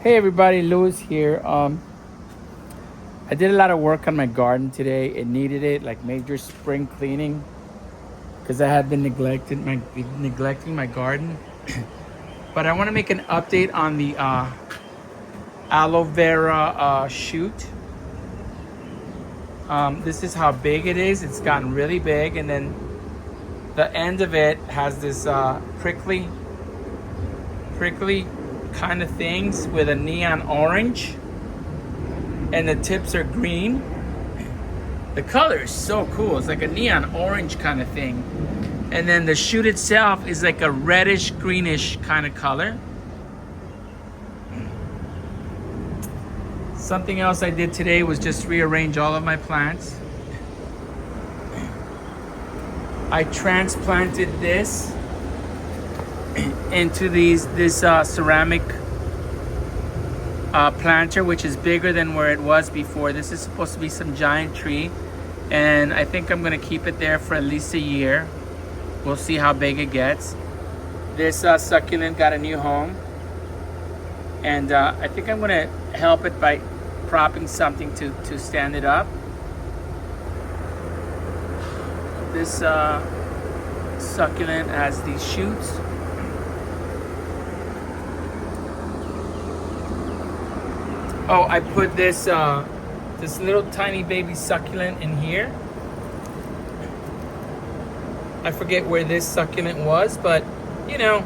Hey everybody, Louis here. I did a lot of work on my garden today. It needed it, like major spring cleaning, because I had been neglecting my garden. But I want to make an update on the aloe vera shoot. This is how big it is. It's gotten really big, and then the end of it has this prickly kind of things with a neon orange, and the tips are green. The color is so cool. It's like a neon orange kind of thing. And then the shoot itself is like a reddish greenish kind of color. Something else I did today was just rearrange all of my plants. I transplanted this into this ceramic planter, which is bigger than where it was before. This is supposed to be some giant tree, and I think I'm gonna keep it there for at least a year. We'll see how big it gets. This succulent got a new home, and I think I'm gonna help it by propping something to stand it up. This succulent has these shoots. Oh, I put this little tiny baby succulent in here. I forget where this succulent was, but you know,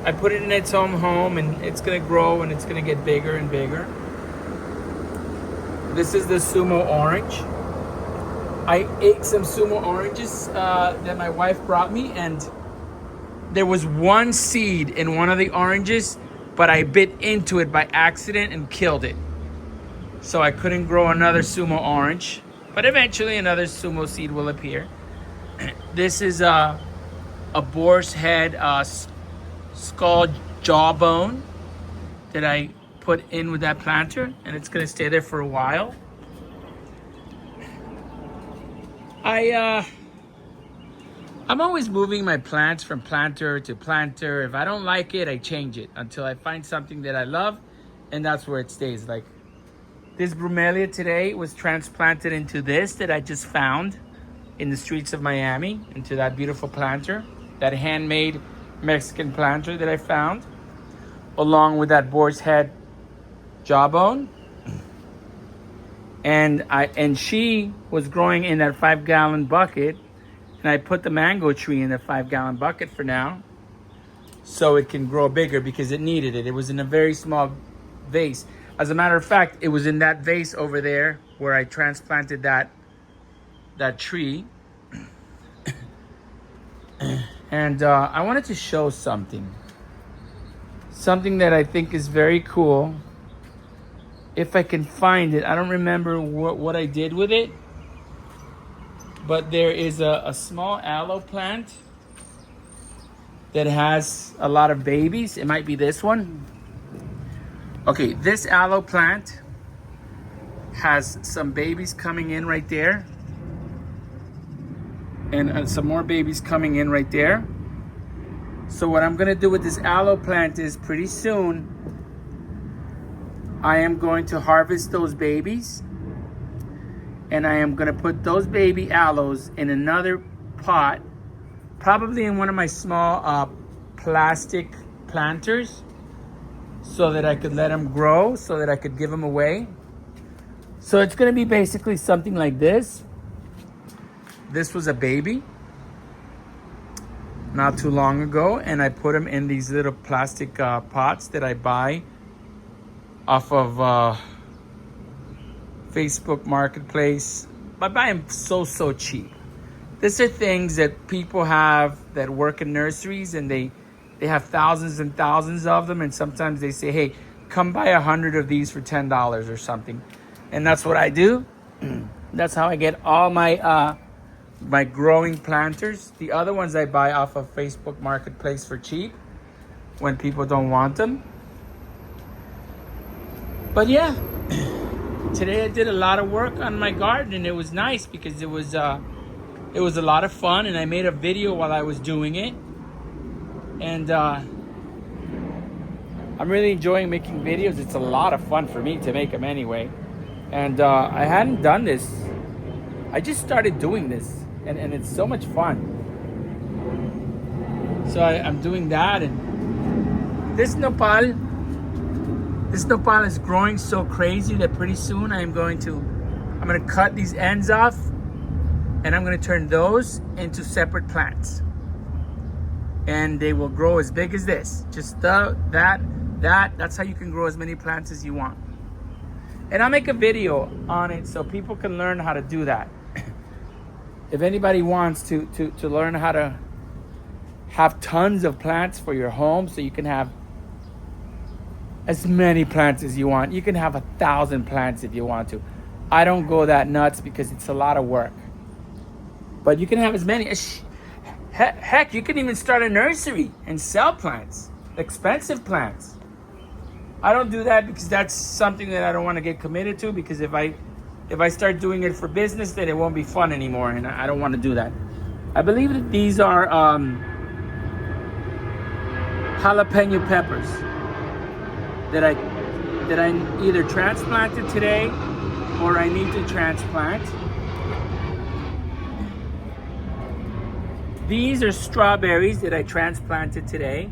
I put it in its own home, and it's gonna grow and it's gonna get bigger and bigger. This is the Sumo orange. I ate some Sumo oranges that my wife brought me, and there was one seed in one of the oranges, but I bit into it by accident and killed it. So I couldn't grow another Sumo orange, but eventually another Sumo seed will appear. This is a boar's head skull jawbone that I put in with that planter, and it's gonna stay there for a while. I'm always moving my plants from planter to planter. If I don't like it, I change it until I find something that I love, and that's where it stays. Like this bromelia today was transplanted into this that I just found in the streets of Miami, into that beautiful planter, that handmade Mexican planter that I found, along with that boar's head jawbone. And she was growing in that 5-gallon bucket, and I put the mango tree in the 5-gallon bucket for now, so it can grow bigger because it needed it. It was in a very small vase. As a matter of fact, it was in that vase over there where I transplanted that tree. And I wanted to show something that I think is very cool. If I can find it, I don't remember what I did with it, but there is a small aloe plant that has a lot of babies. It might be this one. Okay, this aloe plant has some babies coming in right there, and some more babies coming in right there. So what I'm gonna do with this aloe plant is pretty soon I am going to harvest those babies, and I am gonna put those baby aloes in another pot, probably in one of my small plastic planters, so that I could let them grow, so that I could give them away. So it's gonna be basically something like this. This was a baby not too long ago, and I put them in these little plastic pots that I buy off of Facebook Marketplace. I buy them so cheap. These are things that people have that work in nurseries, and they have thousands and thousands of them, and sometimes they say, hey, come buy 100 of these for $10 or something. And that's what I do. That's how I get all my my growing planters. The other ones I buy off of Facebook Marketplace for cheap when people don't want them. But yeah, today I did a lot of work on my garden, and it was nice because it was a lot of fun, and I made a video while I was doing it. And I'm really enjoying making videos. It's a lot of fun for me to make them anyway. And I hadn't done this. I just started doing this, and it's so much fun. So I'm doing that, and this nopal is growing so crazy that pretty soon I'm gonna cut these ends off, and I'm gonna turn those into separate plants. And they will grow as big as this. Just that's how you can grow as many plants as you want. And I'll make a video on it so people can learn how to do that. If anybody wants to learn how to have tons of plants for your home, so you can have as many plants as you want. You can have 1,000 plants if you want to. I don't go that nuts because it's a lot of work. But you can have as many. Heck, you can even start a nursery and sell plants, expensive plants. I don't do that because that's something that I don't want to get committed to, because if I start doing it for business, then it won't be fun anymore, and I don't want to do that. I believe that these are jalapeno peppers that I either transplanted today or I need to transplant. These are strawberries that I transplanted today,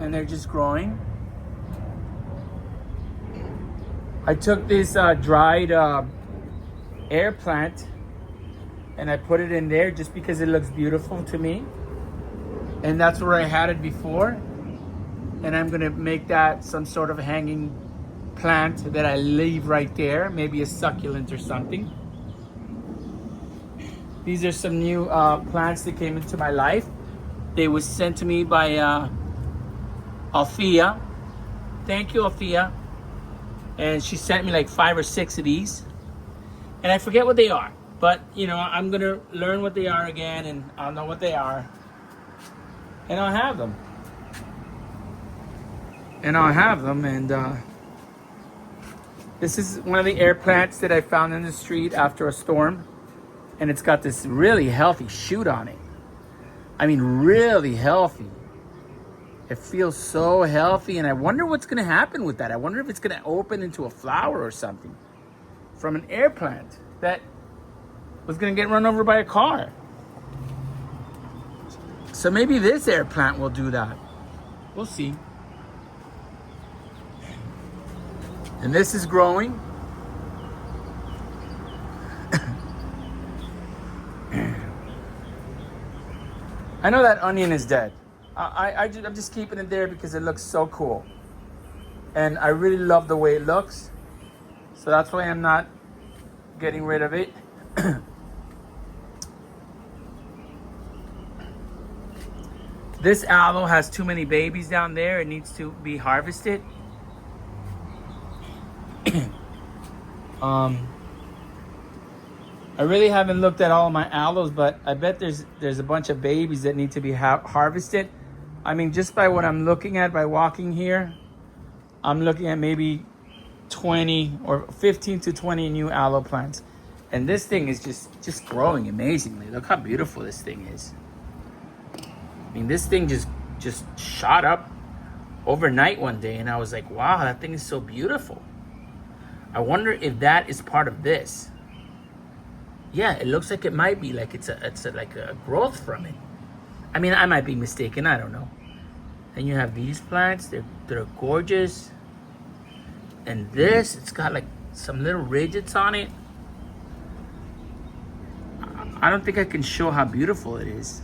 and they're just growing. I took this dried air plant and I put it in there just because it looks beautiful to me. And that's where I had it before. And I'm gonna make that some sort of hanging plant that I leave right there, maybe a succulent or something. These are some new plants that came into my life. They was sent to me by Althea. Thank you, Althea. And she sent me like 5 or 6 of these. And I forget what they are. But, you know, I'm going to learn what they are again, and I'll know what they are. And I'll have them. And this is one of the air plants that I found in the street after a storm. And it's got this really healthy shoot on it. I mean, really healthy. It feels so healthy, and I wonder what's going to happen with that. I wonder if it's going to open into a flower or something from an air plant that was going to get run over by a car. So maybe this air plant will do that. We'll see. And this is growing. I know that onion is dead. I'm just keeping it there because it looks so cool. And I really love the way it looks. So that's why I'm not getting rid of it. This aloe has too many babies down there. It needs to be harvested. I really haven't looked at all of my aloes, but I bet there's a bunch of babies that need to be harvested. I mean, just by what I'm looking at by walking here, I'm looking at maybe 20 or 15 to 20 new aloe plants. And this thing is just growing amazingly. Look how beautiful this thing is. I mean, this thing just shot up overnight one day, and I was like, wow, that thing is so beautiful. I wonder if that is part of this. Yeah, it looks like it might be, like it's like a growth from it. I mean, I might be mistaken, I don't know. And you have these plants, they're gorgeous. And this, it's got like some little ridges on it. I don't think I can show how beautiful it is.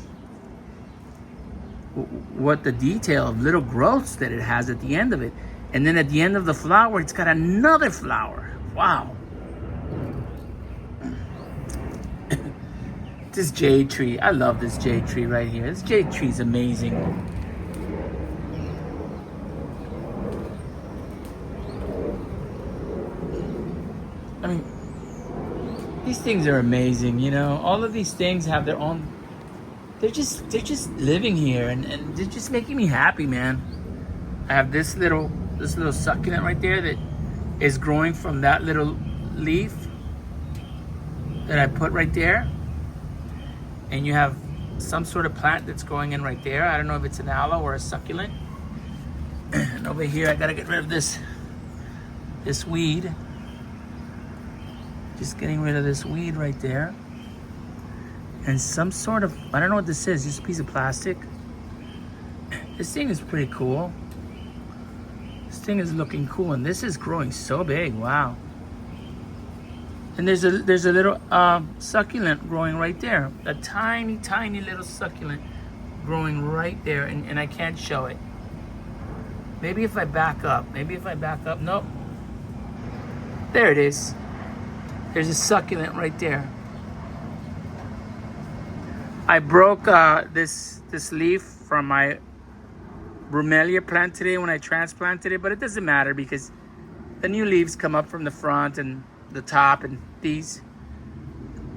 What the detail of little growths that it has at the end of it. And then at the end of the flower, it's got another flower. Wow. This jade tree, I love this jade tree right here. This jade tree is amazing. I mean, these things are amazing, you know. All of these things have their own. They're just living here, and they're just making me happy, man. I have this little succulent right there that is growing from that little leaf that I put right there. And you have some sort of plant that's growing in right there. I don't know if it's an aloe or a succulent. And over here, I gotta get rid of this weed. Just getting rid of this weed right there. And some sort of, I don't know what this is, just a piece of plastic. This thing is pretty cool. This thing is looking cool, and this is growing so big, wow. And there's a little succulent growing right there. A tiny, tiny little succulent growing right there, and I can't show it. Maybe if I back up, nope. There it is. There's a succulent right there. I broke this leaf from my Bromelia plant today when I transplanted it, but it doesn't matter because the new leaves come up from the front and the top and these.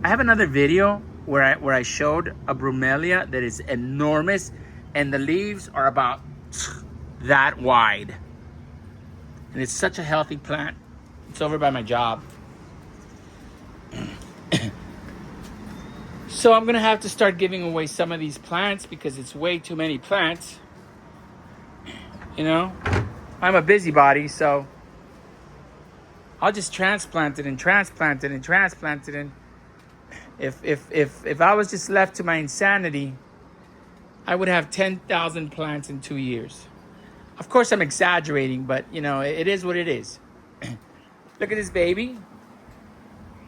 I have another video where I showed a Bromelia that is enormous and the leaves are about that wide. And it's such a healthy plant. It's over by my job. So I'm gonna have to start giving away some of these plants because it's way too many plants. You know, I'm a busybody, so I'll just transplant it and transplant it and transplant it. And if I was just left to my insanity, I would have 10,000 plants in 2 years. Of course, I'm exaggerating, but you know, it is what it is. Look at this baby.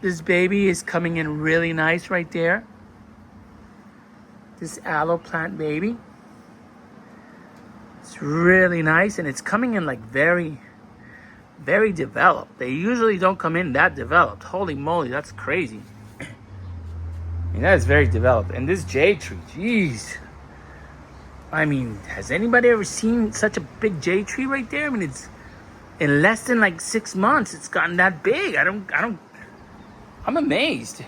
This baby is coming in really nice right there. This aloe plant baby. It's really nice, and it's coming in like very, very developed. They usually don't come in that developed. Holy moly, that's crazy. I mean, that is very developed. And this jade tree, jeez. I mean, has anybody ever seen such a big jade tree right there? I mean, it's in less than like 6 months, it's gotten that big. I'm amazed.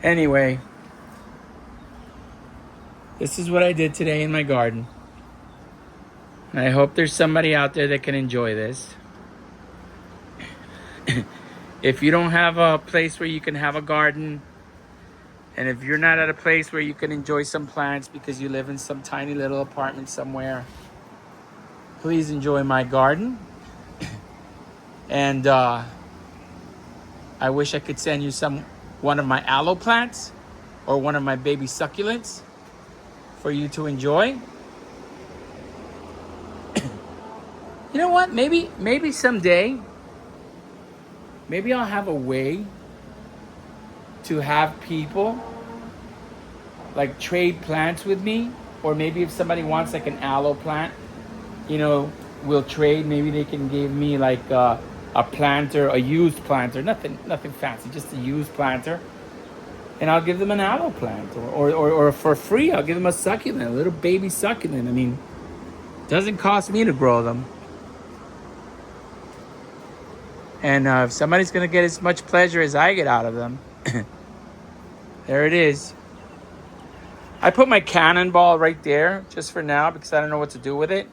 Anyway, this is what I did today in my garden. And I hope there's somebody out there that can enjoy this. If you don't have a place where you can have a garden, and if you're not at a place where you can enjoy some plants because you live in some tiny little apartment somewhere, please enjoy my garden. And I wish I could send you one of my aloe plants or one of my baby succulents for you to enjoy. You know what? Maybe someday, maybe I'll have a way to have people like trade plants with me, or maybe if somebody wants like an aloe plant, you know, we'll trade. Maybe they can give me like a planter, a used planter, nothing fancy, just a used planter, and I'll give them an aloe plant, or for free I'll give them a succulent, a little baby succulent. I mean, it doesn't cost me to grow them. And if somebody's gonna get as much pleasure as I get out of them, there it is. I put my cannonball right there just for now because I don't know what to do with it.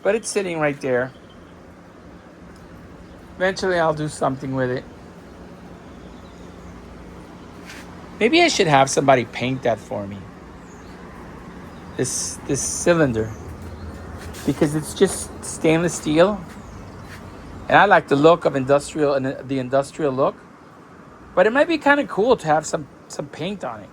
But it's sitting right there. Eventually I'll do something with it. Maybe I should have somebody paint that for me. This cylinder. Because it's just stainless steel. And I like the look of the industrial look. But it might be kind of cool to have some paint on it.